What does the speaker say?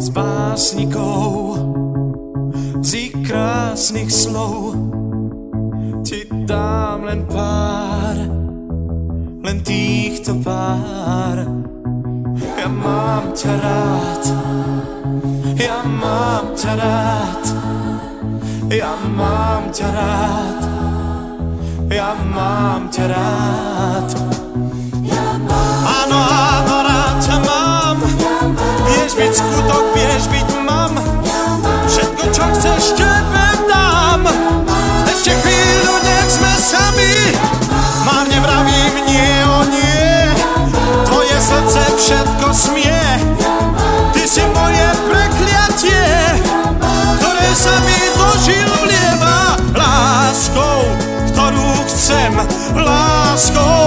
z básnikov, z ich krásnych slov ti dám len pár, len týchto pár. Ja mám ťa rád, ja mám ťa rád, ja mám ťa rád, ja mám ťa rád. Áno, áno, rád ťa mám, vieš byť skutok, vieš byť mám, všetko, čo chceš, tebe dám. Ešte chvíľu, nech sme sami, márne vravím nie o nie, tvoje srdce všetko smie. Ty si moje prekliatie, ktoré sa mi do žil vlieva. Láskou, ktorú chcem, láskou,